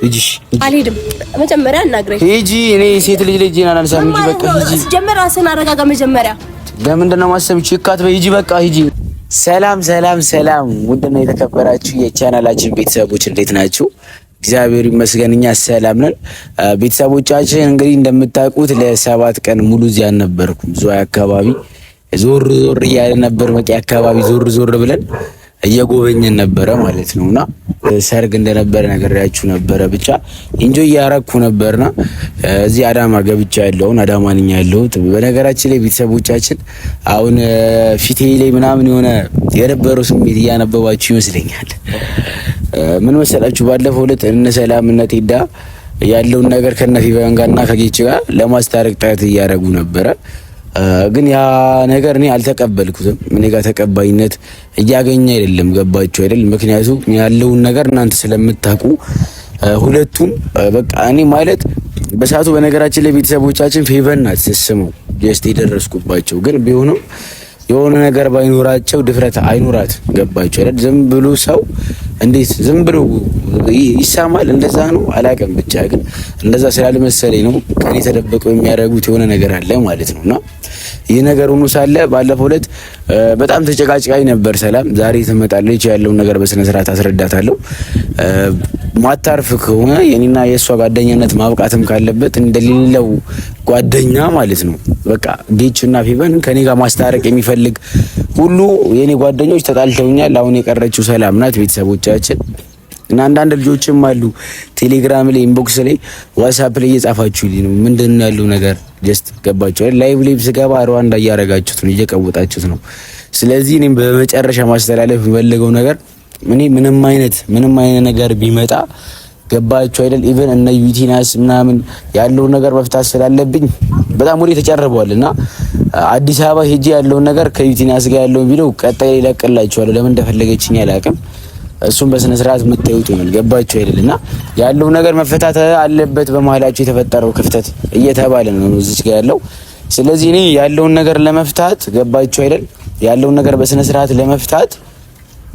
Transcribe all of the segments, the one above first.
ሂጂ። አልሄድም። መጀመሪያ አናግረኝ። ሂጂ። እኔ ሴት ልጅ አላነሳም። ሂጂ በቃ ሂጂ። ጀመር ራስን አረጋጋ መጀመሪያ። ለምንድን ነው ማሰብ ችካት በሂጂ በቃ ሂጂ። ሰላም ሰላም ሰላም። ውድና የተከበራችሁ የቻናላችን ቤተሰቦች እንዴት ናችሁ? እግዚአብሔር ይመስገን እኛ ሰላም ነን። ቤተሰቦቻችን እንግዲህ እንደምታውቁት ለ7 ቀን ሙሉ እዚህ አልነበርኩም። ዙዋይ አካባቢ ዞር ዞር እያለ ነበር። በቃ አካባቢ ዞር ዞር ብለን እየጎበኘን ነበረ ማለት ነውና ሰርግ እንደነበረ ነገራችሁ ነበረ። ብቻ ኢንጆይ እያረኩ ነበርና እዚህ አዳማ ገብቻ ያለውን አዳማ ነኝ ያለሁት። በነገራችን ላይ ቤተሰቦቻችን አሁን ፊቴ ላይ ምናምን የሆነ የነበረው ስሜት እያነበባችሁ ይመስለኛል። ምን መሰላችሁ? ባለፈው ዕለት እነ ሰላም እነ ቴዳ ያለውን ነገር ከነፊ ጋርና ከጌች ጋር ለማስታረቅ ጥረት እያደረጉ ነበረ። ግን ያ ነገር እኔ አልተቀበልኩትም። እኔ ጋር ተቀባይነት እያገኘ አይደለም። ገባችሁ አይደል? ምክንያቱም ያለውን ነገር እናንተ ስለምታውቁ ሁለቱም በቃ እኔ ማለት በሰዓቱ በነገራችን ላይ ቤተሰቦቻችን ፌቨን ናት ስስመው ጀስት የደረስኩባቸው ግን ቢሆንም የሆነ ነገር ባይኖራቸው ድፍረት አይኖራት። ገባችሁ አይደል? ዝም ብሎ ሰው እንዴት ዝም ብሎ ይሳማል? እንደዛ ነው አላውቅም። ብቻ ግን እንደዛ ስላልመሰለኝ ነው ከኔ ተደብቀው የሚያደርጉት የሆነ ነገር አለ ማለት ነውና ይህ ነገር ሆኖ ሳለ ባለፈው ዕለት በጣም ተጨቃጭቃኝ ነበር ሰላም። ዛሬ ትመጣለች ያለውን ነገር በስነ ስርዓት አስረዳታለሁ። ማታርፍ ከሆነ የኔና የሷ ጓደኛነት ማብቃትም ካለበት እንደሌለው ጓደኛ ማለት ነው። በቃ ጌችና ፌቨን ከኔ ጋር ማስታረቅ የሚፈልግ ሁሉ የኔ ጓደኞች ተጣልተውኛል። አሁን የቀረችው ሰላም ናት። ቤተሰቦቻችን እና አንዳንድ ልጆችም አሉ ቴሌግራም ላይ ኢንቦክስ ላይ ዋትስአፕ ላይ እየጻፋችሁልኝ ነው። ምንድነው ያለው ነገር ጀስት ገባችሁ አይደል? ላይቭ ላይ ስገባ ሩዋንዳ እያረጋችሁት ነው፣ እየቀወጣችሁት ነው። ስለዚህ እኔም በመጨረሻ ማስተላለፍ የምፈልገው ነገር እኔ ምንም አይነት ነገር ቢመጣ ገባችሁ አይደል? ኢቭን እነ ዩቲናስ ምናምን ያለውን ነገር መፍታት ስላለብኝ በጣም ወደ ተጨረበዋልና አዲስ አበባ ሄጄ ያለውን ነገር ከዩቲናስ ጋር ያለውን ቪዲዮ ቀጣይ ላይ ለቀላችኋለሁ። ለምን እንደፈለገችኝ አላውቅም። እሱም በስነ ስርዓት መታየቱ ነው። ገባችሁ አይደልና ያለው ነገር መፈታት አለበት። በመሃላችሁ የተፈጠረው ክፍተት እየተባለ ነው እዚህ ጋር ያለው። ስለዚህ እኔ ያለውን ነገር ለመፍታት ገባችሁ አይደል? ያለውን ነገር በስነ ስርዓት ለመፍታት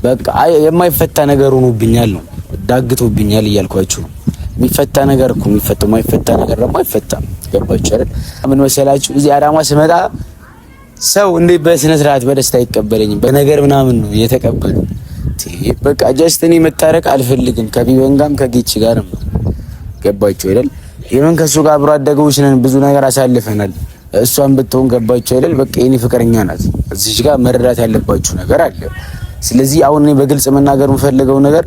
በቃ የማይፈታ ነገር ሆኖብኛል ነው ዳግቶብኛል እያልኳችሁ ነው። የሚፈታ ነገር እኮ የሚፈታው የማይፈታ ነገር ደግሞ አይፈታም። ገባችሁ አይደል? ምን መሰላችሁ? እዚህ አዳማ ስመጣ ሰው እንዴ በስነ ስርዓት በደስታ አይቀበለኝም። በነገር ምናምን ነው የተቀበሉ። በቃ ጀስት እኔ መታረቅ አልፈልግም ከቢበን ጋርም ከጌች ጋርም። ገባችሁ አይደል? የምን ከሱ ጋር አብሮ አደገዎች ነን፣ ብዙ ነገር አሳልፈናል። እሷን ብትሆን ገባችሁ አይደል? በቃ የኔ ፍቅረኛ ናት። እዚህ ጋር መረዳት ያለባችሁ ነገር አለ። ስለዚህ አሁን እኔ በግልጽ መናገር የምፈልገው ነገር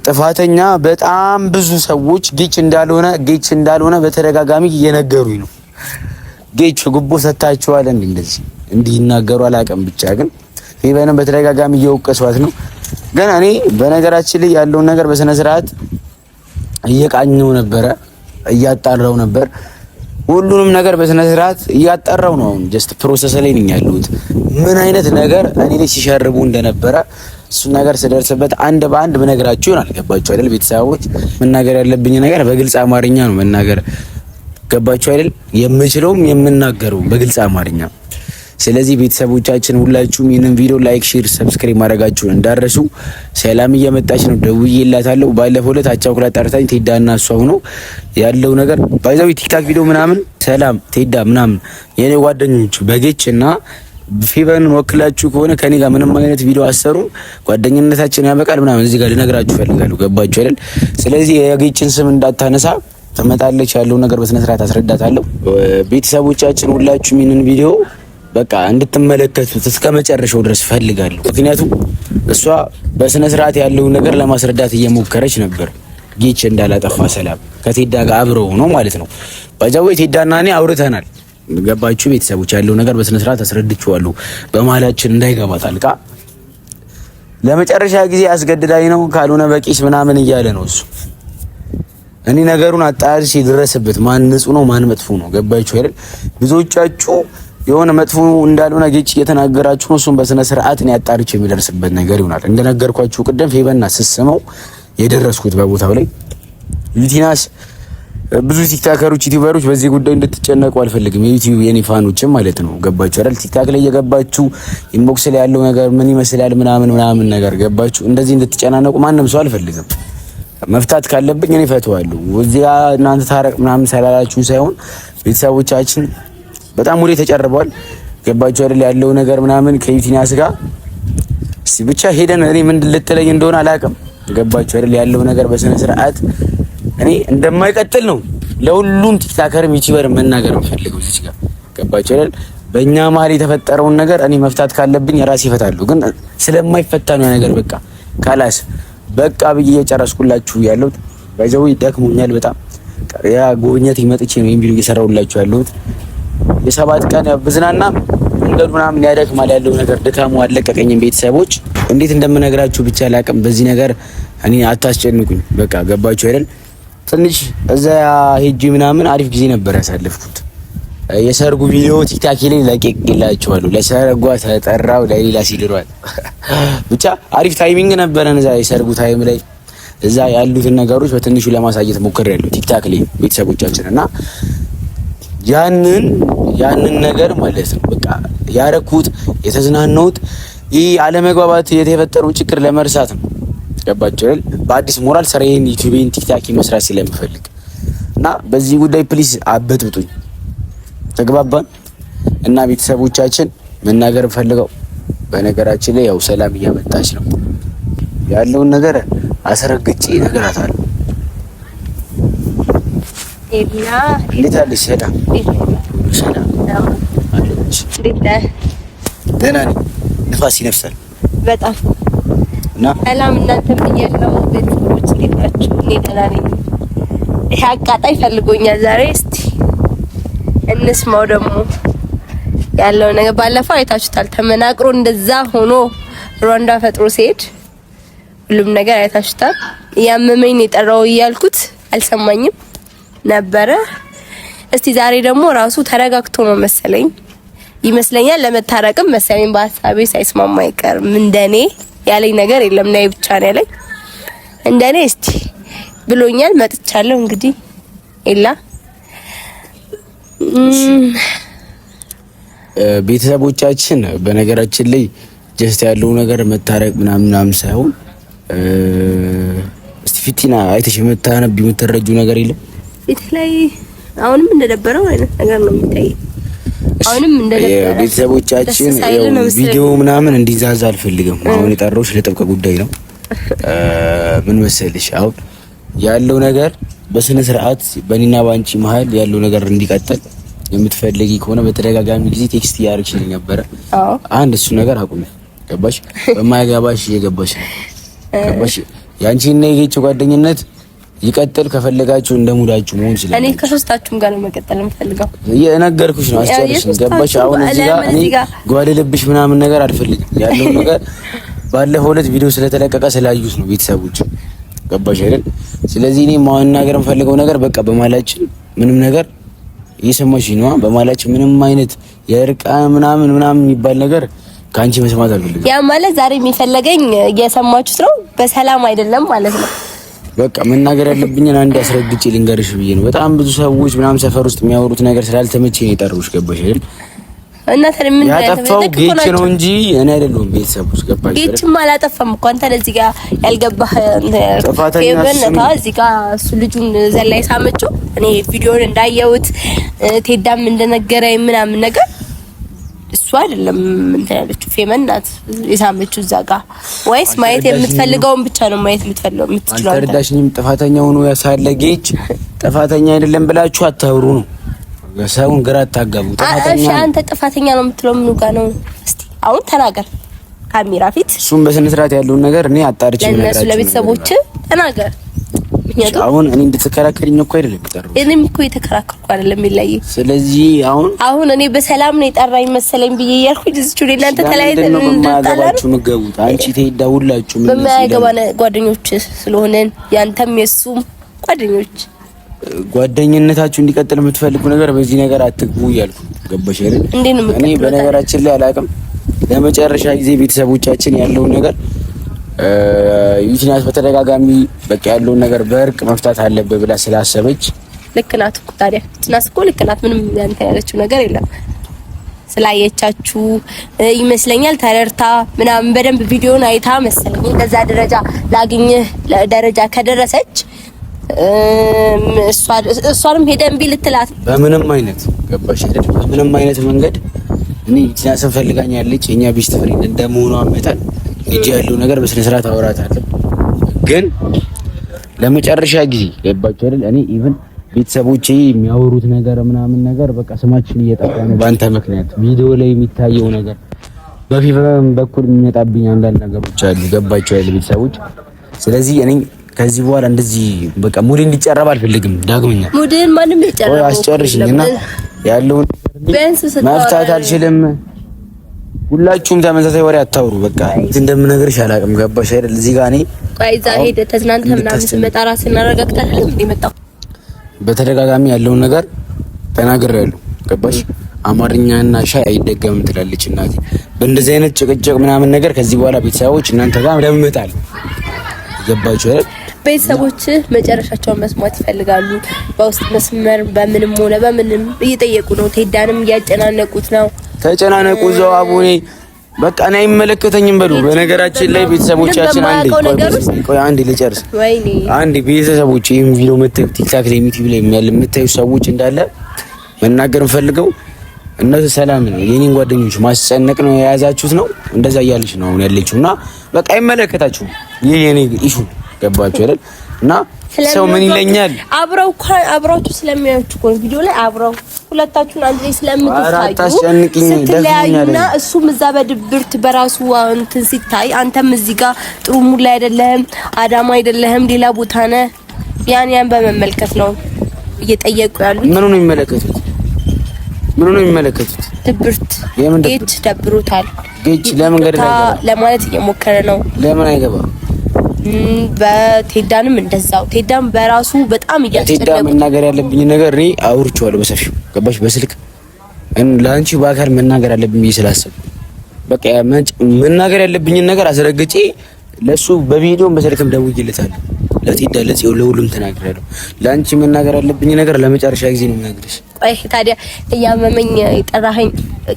ጥፋተኛ በጣም ብዙ ሰዎች ጌች እንዳልሆነ በተደጋጋሚ እየነገሩኝ ነው። ጌች ጉቦ ሰጣችኋል እንደዚህ እንዲናገሩ አላውቅም። ብቻ ግን ፌቨንም በተደጋጋሚ እየወቀሷት ነው። ግን እኔ በነገራችን ላይ ያለውን ነገር በስነ ስርዓት እየቃኘው ነበረ፣ እያጣራው ነበር። ሁሉንም ነገር በስነ ስርዓት እያጣራው ነው። አሁን ጀስት ፕሮሰስ ላይ ነኝ ያለሁት። ምን አይነት ነገር እኔ ላይ ሲሸርቡ እንደነበረ እሱ ነገር ስደርስበት አንድ በአንድ ብነግራችሁ ይሆናል። ገባችሁ አይደል? ቤተሰቦች መናገር ያለብኝ ነገር በግልጽ አማርኛ ነው መናገር። ገባችሁ አይደል? የምችለውም የምናገረው በግልጽ አማርኛ። ስለዚህ ቤተሰቦቻችን ሁላችሁም ይህንን ቪዲዮ ላይክ፣ ሼር፣ ሰብስክራይብ ማድረጋችሁን እንዳረሱ። ሰላም እየመጣች ነው፣ ደውዬላታለሁ። ባለፈው ዕለት አቻኩላ ጠርታኝ ቴዳና እሷ ሆኖ ያለው ነገር ባይዛው ቲክታክ ቪዲዮ ምናምን ሰላም ቴዳ ምናምን የኔ ጓደኞች በጌች እና ፌቨንን ወክላችሁ ከሆነ ከኔ ጋር ምንም አይነት ቪዲዮ አሰሩም፣ ጓደኝነታችን ያበቃል ምናምን እዚህ ጋር ልነግራችሁ ፈልጋለሁ። ገባችሁ አይደል? ስለዚህ የጌችን ስም እንዳታነሳ ትመጣለች። ያለው ነገር በስነ ስርዓት አስረዳታለሁ። ቤተሰቦቻችን ሁላችሁም ይህንን ቪዲዮ በቃ እንድትመለከቱት እስከ መጨረሻው ድረስ ፈልጋለሁ። ምክንያቱም እሷ በስነ ስርዓት ያለውን ነገር ለማስረዳት እየሞከረች ነበር። ጌች እንዳላጠፋ ሰላም ከቴዳ ጋር አብረው ነው ማለት ነው። ባጃው ቴዳና እኔ አውርተናል። ገባችሁ ቤተሰቦች? ያለው ነገር በስነ ስርዓት አስረድቼዋለሁ። በመሀላችን እንዳይገባ ጣልቃ ለመጨረሻ ጊዜ አስገድዳኝ ነው ካልሆነ በቂስ ምናምን እያለ ነው እሱ። እኔ ነገሩን አጣርሽ ይድረስበት። ማን ንጹህ ነው ማን መጥፎ ነው? ገባችሁ አይደል? ብዙዎቻችሁ የሆነ መጥፎ እንዳልሆነ ጌች እየተናገራችሁ ነው። እሱም በስነ ስርዓት ነው ያጣርች የሚደርስበት ነገር ይሆናል። እንደነገርኳችሁ ቅድም ፌቨንና ስስመው የደረስኩት በቦታው ላይ ዩቲናስ ብዙ ቲክታከሮች ዩቲዩበሮች በዚህ ጉዳይ እንድትጨነቁ አልፈልግም። የዩቲዩብ የኔ ፋኖችም ማለት ነው። ገባችሁ አይደል? ቲክታክ ላይ እየገባችሁ ኢንቦክስ ላይ ያለው ነገር ምን ይመስላል ምናምን ነገር ገባችሁ። እንደዚህ እንድትጨናነቁ ማንም ሰው አልፈልግም። መፍታት ካለብኝ እኔ ፈተዋለሁ። እዚያ እናንተ ታረቅ ምናምን ሰላላችሁ ሳይሆን ቤተሰቦቻችን በጣም ሙሌ ተጨርበዋል። ገባችሁ አይደል? ያለው ነገር ምናምን ከዩቲናስ ጋር ብቻ ሄደን እኔ ምን ልትለኝ እንደሆነ አላውቅም። ገባችሁ አይደል? ያለው ነገር በስነ ስርዓት እኔ እንደማይቀጥል ነው ለሁሉም ቲክታከርም ዩቲዩበር መናገር የምፈልገው እዚህ ጋር። ገባችሁ አይደል? በእኛ መሀል የተፈጠረውን ነገር እኔ መፍታት ካለብኝ ራሴ እፈታለሁ። ግን ስለማይፈታ ነው ነገር በቃ ካላስ በቃ ብዬ እየጨረስኩላችሁ ያለሁት ባይዘው ይደክሙኛል በጣም ያ ጎብኘት ይመጥቼ ነው ቪዲዮ እየሰራሁላችሁ ያለሁት። የሰባት ቀን ብዝናና መንገዱ ምናምን ያደክማል። ያለው ነገር ድካሙ አለቀቀኝም። ቤተሰቦች እንዴት እንደምነግራችሁ ብቻ አላቅም። በዚህ ነገር እኔ አታስጨንቁኝ። በቃ ገባችሁ አይደል? ትንሽ እዛ ሄጂ ምናምን አሪፍ ጊዜ ነበር ያሳለፍኩት። የሰርጉ ቪዲዮ ቲክታክ ላይ ለቀቅላችኋለሁ። ለሰርጓ ተጠራው ለሌላ ሲድሯል። ብቻ አሪፍ ታይሚንግ ነበረን እዛ የሰርጉ ታይም ላይ እዛ ያሉትን ነገሮች በትንሹ ለማሳየት ሞክሬያለሁ ቲክታክ ላይ ቤተሰቦቻችን እና ያንን ነገር ማለት ነው በቃ ያረኩት የተዝናናሁት ይህ አለመግባባት የተፈጠረው ችግር ለመርሳት ነው። ገባችሁ አይደል? በአዲስ ሞራል ስራዬን ዩቲዩብን ቲክታክ መስራት ስለምፈልግ እና በዚህ ጉዳይ ፕሊዝ አበጥብጡኝ። ተግባባን? እና ቤተሰቦቻችን መናገር ፈልገው በነገራችን ላይ ያው ሰላም እያመጣች ነው ያለውን ነገር አስረግጬ እነግራታለሁ። ኤላ እንዴት አለሽ? ሰላም አለች። ደህና ነኝ። ንፋስ ይነፍሳል በጣም እና ሰላም እናንተም ብያለሁ። ቤተሰቦች እንዴት ናችሁ? እኔ ደህና ነኝ። ይሄ አቃጣይ ፈልጎኛል ዛሬ። እስቲ እንስማው ደግሞ ያለው ነገር። ባለፈው አይታችሁታል። ተመናቅሮ እንደዛ ሆኖ ሩዋንዳ ፈጥሮ ሲሄድ ሁሉም ነገር አይታችሁታል። ያመመኝ ነው የጠራው እያልኩት አልሰማኝም ነበረ። እስቲ ዛሬ ደግሞ ራሱ ተረጋግቶ ነው መሰለኝ ይመስለኛል ለመታረቅም መሰለኝ በሀሳቤ ሳይስማማ አይቀርም። እንደኔ ያለኝ ነገር የለም ናይ ብቻ ነው ያለኝ። እንደኔ እስቲ ብሎኛል። መጥቻለሁ እንግዲህ ኤላ ቤተሰቦቻችን በነገራችን ላይ ጀስት ያለው ነገር መታረቅ ምናምን ሳይሆን እስቲ ፊቲና አይተሽ የምታነብ የምትረጁ ነገር የለም ፊት ላይ አሁንም እንደደበረው አይነት ነገር ነው የሚታየው። አሁንም እንደደበረው ቤተሰቦቻችን ቪዲዮ ምናምን እንዲዛዛ አልፈልግም። አሁን የጠራሁሽ ለጥብቅ ጉዳይ ነው። ምን መሰለሽ አሁን ያለው ነገር በስነ ስርዓት በእኔና ባንቺ መሀል ያለው ነገር እንዲቀጥል የምትፈልጊ ከሆነ በተደጋጋሚ ጊዜ ቴክስት ያርክሽልኝ ነበረ። አንድ እሱ ነገር አቁሚ። ገባሽ? በማያገባሽ እየገባሽ ነው። ገባሽ? ያንቺና የጌች ጓደኝነት ይቀጥል ከፈለጋችሁ እንደሙዳችሁ መሆን ይችላል። እኔ ከሶስታችሁም ጋር ነው መቀጠል የምፈልገው። የነገርኩሽ ነው አስጨርሽ። ገባሽ? አሁን እዚህ ጋር እኔ ጓደልብሽ ምናምን ነገር አልፈልግም። ያለው ነገር ባለፈው ዕለት ቪዲዮ ስለተለቀቀ ስላዩት ነው ቤተሰቦች። ገባሽ አይደል? ስለዚህ እኔ ማናገር የምፈልገው ነገር በቃ በማላችን ምንም ነገር እየሰማሽ ነው። በማላችን ምንም አይነት የእርቃ ምናምን የሚባል ነገር ካንቺ መስማት አልፈልግም። ያ ማለት ዛሬ የሚፈለገኝ እየሰማችሁት ነው፣ በሰላም አይደለም ማለት ነው። በቃ መናገር ያለብኝን አንድ አስረግጬ ልንገርሽ ብዬ ነው። በጣም ብዙ ሰዎች ምናምን ሰፈር ውስጥ የሚያወሩት ነገር ስላልተመቸኝ ነው የጠሩሽ። ገባሽ አይደል? እና ተምን ያጠፋው ጌች ነው እንጂ እኔ አይደለሁም። ቤተሰቦች ገባሽ አይደል? ጌችም አላጠፋም እኮ አንተ ለዚህ ጋር ያልገባህ ፌቨን እዚህ ጋር እሱ ልጁን ዘላይ ሳመችው እኔ ቪዲዮን እንዳየሁት ቴዳም እንደነገረኝ ምናምን ነገር እሱ አይደለም እንትን ያለችው ፌመን ናት የሳመችው እዛ ጋር። ወይስ ማየት የምትፈልገውን ብቻ ነው ማየት የምትፈልገው የምትችለው? አልተረዳሽኝም። ጥፋተኛ ሆኖ ያሳለ ጌች ጥፋተኛ አይደለም ብላችሁ አታውሩ ነው ሰውን ግራ አታጋቡ። እሺ አንተ ጥፋተኛ ነው የምትለው ምኑ ጋር ነው? እስቲ አሁን ተናገር ካሜራ ፊት። እሱም በስነ ስርዓት ያለውን ነገር እኔ አጣርቼ ነው ለነሱ ለቤተሰቦች ተናገር። ምክንያቱም አሁን እኔ እንድትከራከሪኝ እኮ አይደለም የጠራው። እኔም እኮ የተከራከርኩ አይደለም ይለይ። ስለዚህ አሁን እኔ በሰላም ነው የጠራኝ መሰለኝ ብዬ እያልኩኝ እዚህ ቹሪ እናንተ ተለያይተን እንደጣላችሁ ምገቡት አንቺ ተይዳውላችሁ ምን በማያገባ ጓደኞች ስለሆነን ያንተም የሱም ጓደኞች ጓደኝነታችሁ እንዲቀጥል የምትፈልጉ ነገር በዚህ ነገር አትግቡ እያልኩ ገባሽ አይደል? እኔ በነገራችን ላይ አላውቅም። ለመጨረሻ ጊዜ ቤተሰቦቻችን ያለውን ነገር ዩቲናስ በተደጋጋሚ በቃ ያለውን ነገር በእርቅ መፍታት አለበት ብላ ስላሰበች ልክ ናት እኮ ታዲያ ዩቲናስ እኮ ልክ ናት። ምንም ያንተ ያለችው ነገር የለም። ስላየቻችሁ ይመስለኛል ተረርታ ምናምን በደንብ ቪዲዮን አይታ መሰለኝ እንደዛ ደረጃ ላግኝህ ደረጃ ከደረሰች እሷንም ሄደን ቢልትላት በምንም አይነት ገባሽ አይደል? በምንም አይነት መንገድ እኔ ዩቲናስን ፈልጋኛለች። የኛ ቤስት ፍሬንድ እንደመሆኗ መጠን እጅ ያለው ነገር በስነ ስርዓት አወራታለሁ። ግን ለመጨረሻ ጊዜ ገባችሁ አይደል? እኔ ኢቭን ቤተሰቦቼ የሚያወሩት ነገር ምናምን ነገር በቃ ስማችን እየጠፋ ነው በአንተ ምክንያት። ቪዲዮ ላይ የሚታየው ነገር በፊልም በኩል የሚመጣብኝ አንዳንድ ነገሮች አሉ። ገባችሁ አይደል ቤተሰቦች? ስለዚህ እኔ ከዚህ በኋላ እንደዚህ በቃ ሙድ እንዲጨረብ አልፈልግም። ዳግመኛ ሙድን ማንም ይጨረብ አስጨርሽኝና ያለውን መፍታት አልችልም። ሁላችሁም ተመሳሳይ ወሬ አታውሩ። በቃ እንደምነግርሽ አላውቅም። ገባሽ አይደል? እዚህ ጋር እኔ ቆይዛ ሄደ ተዝናንተ ምናምን ስመጣ ራስህን አረጋግጠህ እንደመጣው በተደጋጋሚ ያለውን ነገር ተናግሬያለሁ። ገባሽ? አማርኛና ሻይ አይደገምም ትላለች እናቴ። በእንደዚህ አይነት ጭቅጭቅ ምናምን ነገር ከዚህ በኋላ ቤተሰቦች እናንተ ጋር ለምመጣል። ገባችሁ አይደል? ቤተሰቦች መጨረሻቸውን መስማት ይፈልጋሉ። በውስጥ መስመር በምንም ሆነ በምንም እየጠየቁ ነው። ቴዳንም እያጨናነቁት ነው። ተጨናነቁ ዘው አቡኔ በቃ እኔ አይመለከተኝም በሉ። በነገራችን ላይ ቤተሰቦቻችን አንዴ ልጨርስ። ወይኔ አንዴ ቤተሰቦች ይሄን ቪዲዮ መተው ቲክታክ ላይ ዩቲዩብ ላይ የምታዩ ሰዎች እንዳለ መናገር ፈልገው እነሱ ሰላም ነው የኔን ጓደኞች ማስጨነቅ ነው የያዛችሁት ነው እንደዛ እያለች ነው አሁን ያለችውና በቃ አይመለከታችሁም። ይሄ የኔ ኢሹ ገባችሁ አይደል? እና ሰው ምን ይለኛል አብራችሁ ስለሚያዩት እኮ ቪዲዮ ላይ አብራው ሁለታችሁን አንድ ላይ ስለምትታዩ ስትለያዩና እሱም እዛ በድብርት በራሱ እንትን ሲታይ አንተም እዚህ ጋር ጥሩ ሙድ ላይ አይደለህም፣ አዳማ አይደለህም፣ ሌላ ቦታ ነህ። ያን በመመልከት ነው እየጠየቁ ያሉት። ምኑ ነው የሚመለከቱት? ምኑ ነው የሚመለከቱት? ድብርት ጌች ደብሮታል። ጌች ለምን ገደለ ለማለት እየሞከረ ነው። ለምን አይገባም? በቴዳንም እንደዛው ቴዳም በራሱ በጣም እያስጨነቀ ቴዳ መናገር ያለብኝ ነገር እኔ አውርቼዋለሁ በሰፊው ገባሽ? በስልክ ለአንቺ በአካል መናገር አለብኝ ስላሰብኩ በቃ መናገር ያለብኝ ነገር አስረግጬ ለሱ በቪዲዮም በስልክም ደውዬለታለሁ። ለቴዳ ለሁሉም ተናግሬያለሁ። ለአንቺ መናገር ያለብኝ ነገር ለመጨረሻ ጊዜ ነው የምነግርሽ። ቆይ ታዲያ እያመመኝ የጠራኸኝ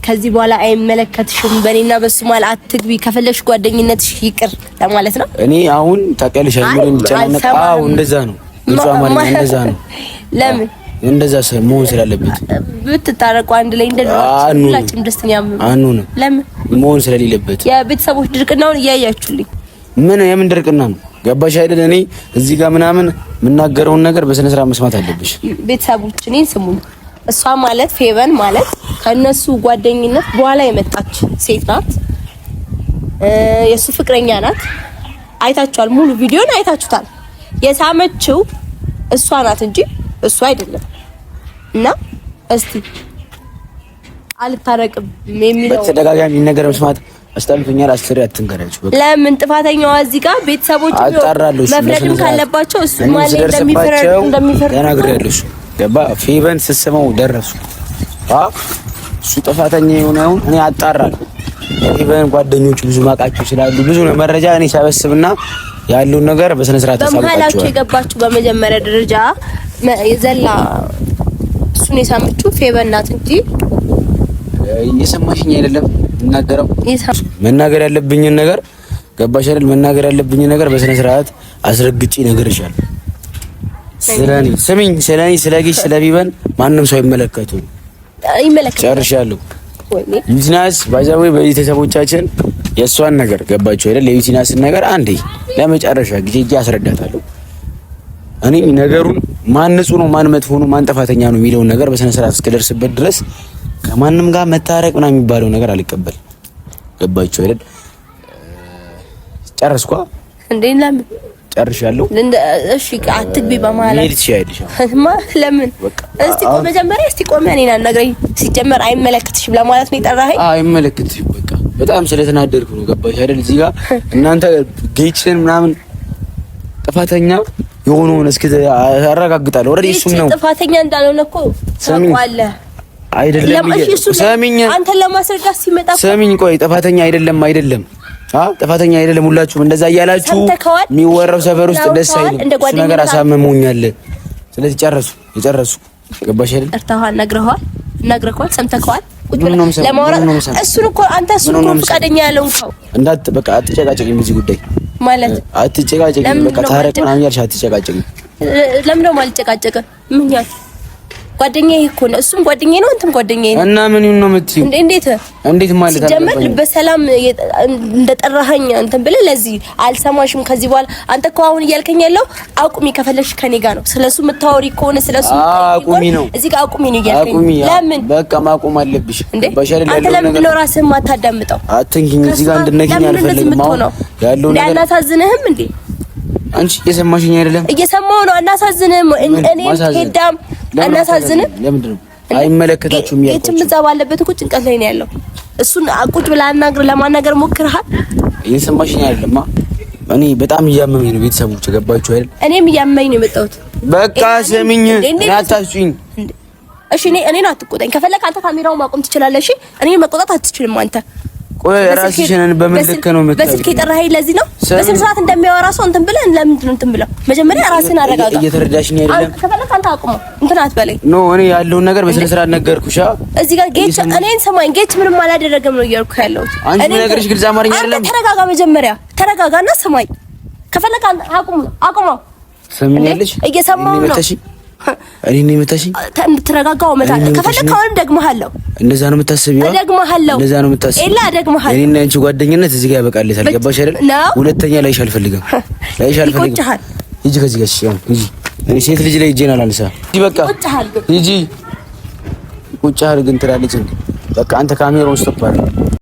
ከዚህ በኋላ አይመለከትሽም፣ በእኔና በሱ ማለት አትግቢ፣ ከፈለግሽ ጓደኝነትሽ ይቅር ለማለት ነው። እኔ አሁን ታውቂያለሽ አይምሮኝ የሚጨናነቅ እንደዛ ነው። ንጹህ አማርኛ እንደዛ ነው። ለምን እንደዛ መሆን ስላለበት ብትታረቁ አንድ ላይ ሁላችንም ደስተኛ ነው። ለምን መሆን ስለሌለበት የቤተሰቦች ድርቅናውን እያያችሁልኝ ምን የምን ድርቅና ነው? ገባሽ አይደል? እኔ እዚህ ጋር ምናምን የምናገረውን ነገር በስነ ስርዓት መስማት አለብሽ። ቤተሰቦች እኔን ስሙኝ። እሷ ማለት ፌቨን ማለት ከነሱ ጓደኝነት በኋላ የመጣች ሴት ናት። የሱ ፍቅረኛ ናት። አይታችኋል፣ ሙሉ ቪዲዮን አይታችሁታል። የሳመችው እሷ ናት እንጂ እሱ አይደለም። እና እስቲ አልታረቅም የሚለው በተደጋጋሚ ነገር መስማት አስጠልቶኛል። አስፈሪ አትንገራችሁ። በቃ ለምን ጥፋተኛዋ እዚህ ጋር ቤተሰቦች መፍረድም ካለባቸው እሱ ማለት እንደሚፈርድ ተናግሬያለሁ። ገባ? ፌቨን ስስመው ደረሱ። እሱ ጥፋተኛ የሆነው እኔ አጣራለሁ። ፌቨን ጓደኞቹ ብዙ ማቃቸው ስላሉ ብዙ መረጃ እኔ ሰበስብና ያለውን ነገር በስነ ስርዓት ተሳብቃቸው። በመሀላቸው የገባችሁ በመጀመሪያ ደረጃ የዘላ እሱን የሳመችው ፌቨን ናት እንጂ እየሰማሽኝ አይደለም። መናገር ያለብኝን ነገር ገባሽ አይደል? መናገር ያለብኝን ነገር በስነ ስርዓት አስረግጬ ነገርሻለሁ። ስለኔ ስሚኝ፣ ስለኔ ስለጊሽ ስለቢበን ማንም ሰው አይመለከቱም። ጨርሻለሁ። ዩቲናስ ባይዛዌ በቤተሰቦቻችን የእሷን ነገር ገባችሁ አይደል? የዩቲናስን ነገር አንዴ ለመጨረሻ ጊዜ እጄ አስረዳታለሁ። እኔ ነገሩን ማን ንጹህ ነው ማን መጥፎ ነው ማን ጥፋተኛ ነው የሚለውን ነገር በስነ ስርዓት እስከደርስበት ድረስ ከማንም ጋር መታረቅ ምናምን የሚባለው ነገር አልቀበል። ገባችሁ አይደል? ጨረስኳ እንዴ? ለምን ጨርሻለሁ? እሺ አትግቢ በመሀል ለምን? እስቲ ቆይ መጀመሪያ እስቲ ቆይ እኔን አናግረኝ። ሲጀመር አይመለከትሽም ለማለት ነው የጠራኸኝ? አይመለከትሽም በቃ በጣም ስለተናደድኩ ነው። ገባሽ አይደል? እዚህ ጋር እናንተ ጌችን ምናምን ጥፋተኛ የሆነውን እስኪ አረጋግጣለሁ። ኦሬዲ እሱም ነው ጥፋተኛ እንዳልሆነ እኮ ታውቃለህ አይደለም? ሰሚኝ፣ አንተን ለማስረዳት ሲመጣ ሰሚኝ። ቆይ ጥፋተኛ አይደለም ጥፋተኛ አይደለም። ሁላችሁም እንደዛ እያላችሁ የሚወራው ሰፈር ውስጥ ደስ አይልም። እሱ ነገር አሳመመውኛል። ስለዚህ የጨረሱ ገባሽ አይደል? ጠርተኸዋል፣ ነግረኸዋል፣ ሰምተኸዋል። ቁጭ ብለን ለማውራት እሱን እኮ አንተ እሱን እኮ ፈቃደኛ ያለውንከው እንዳት በቃ አትጨቃጨቂም እዚህ ጉዳይ ማለት አትጨቃጨቂም በቃ ታረቅ ምናምን ያልሽ አትጨቃጨቂም ለምን ነው የማልጨቃጨቅ ምን ያል ጓደኛዬ እኮ ነው እሱም ጓደኛዬ ነው አንተም ጓደኛዬ ነው እና ምን ነው የምትይው እንዴት ማለት ጀመር በሰላም እንደጠራኸኝ አንተም ብለህ ለዚህ አልሰማሽም ከዚህ በኋላ አንተ እኮ አሁን እያልከኝ ያለው አቁሚ ከፈለሽ ከኔ ጋር ነው ስለሱ የምታወሪ ከሆነ ስለሱ አቁሚ ነው እዚህ ጋር አቁሚ ነው እያልከኝ ለምን በቃ ማቆም አለብሽ በሻል አንተ ለምን ነው ራስህን ማታዳምጠው አትንኪኝ እዚህ ጋር እንድነኪኝ አልፈልግም ያለው ነገር ያናሳዝንህም እንዴ አንቺ እየሰማሽኝ አይደለም እየሰማው ነው አናሳዝንህም እኔ ሄዳም አናሳዝንም ለምንድን ነው አይመለከታችሁም ያልኩት እቺ ምዛ ባለበት እኮ ጭንቀት ላይ ነው ያለው እሱን ቁጭ ብላ ለማናገር ሞክረሃል እየሰማሽኝ አይደለም እኔ በጣም እያመመኝ ነው ቤተሰቦች ገባችሁ አይደል እኔም እያመመኝ ነው የመጣሁት በቃ ሰሚኝ አታስጪኝ እሺ እኔን አትቆጣኝ ከፈለክ አንተ ካሜራውን ማቆም ትችላለህ እሺ እኔ መቆጣት አትችልም አንተ ቆይ ራስሽን በመልክ ነው የምትለው በስልክ የጠራኸኝ ለዚህ ነው በስንት ሰዓት እንደሚያወራ ሰው እንትን ብለህ ለምንድን ነው እንትን ብለው መጀመሪያ ራስህን አረጋጋ እየተረዳሽኝ አይደለም ከፈለክ አንተ አቁመው እንትን አትበለኝ ኖ እኔ ያለውን ነገር በስነ ስርዓት ነገርኩሽ እዚህ ጋር ጌች እኔን ሰማኝ ጌች ምንም አላደረገም ነው እያልኩ ያለሁት አንቺ ነገርሽ ግልጽ አማርኛ አይደለም አንተ ተረጋጋ መጀመሪያ ተረጋጋና ሰማኝ ከፈለክ አንተ አቁመው ሰምኛለሽ እየሰማሁ ነው እኔ ነኝ የምታሽኝ ተረጋጋው መታ ከፈለክ አሁንም ደግመሃለሁ እንደዛ ነው የምታስቢው ደግመሃለሁ እንደዛ ነው የምታስቢው ኤላ ደግመሃለሁ እኔና አንቺ ጓደኝነት እዚህ ጋር ያበቃልታል ገባሽ አይደል ሁለተኛ ላይሽ አልፈልግም ሂጂ ከዚህ ጋር ሂጂ እኔ ሴት ልጅ ላይ እጄን አላነሳ ሂጂ በቃ ሂጂ ቁጭ አድርግ ግን ትላለች በቃ አንተ ካሜራውን ስቶፕ አድርግ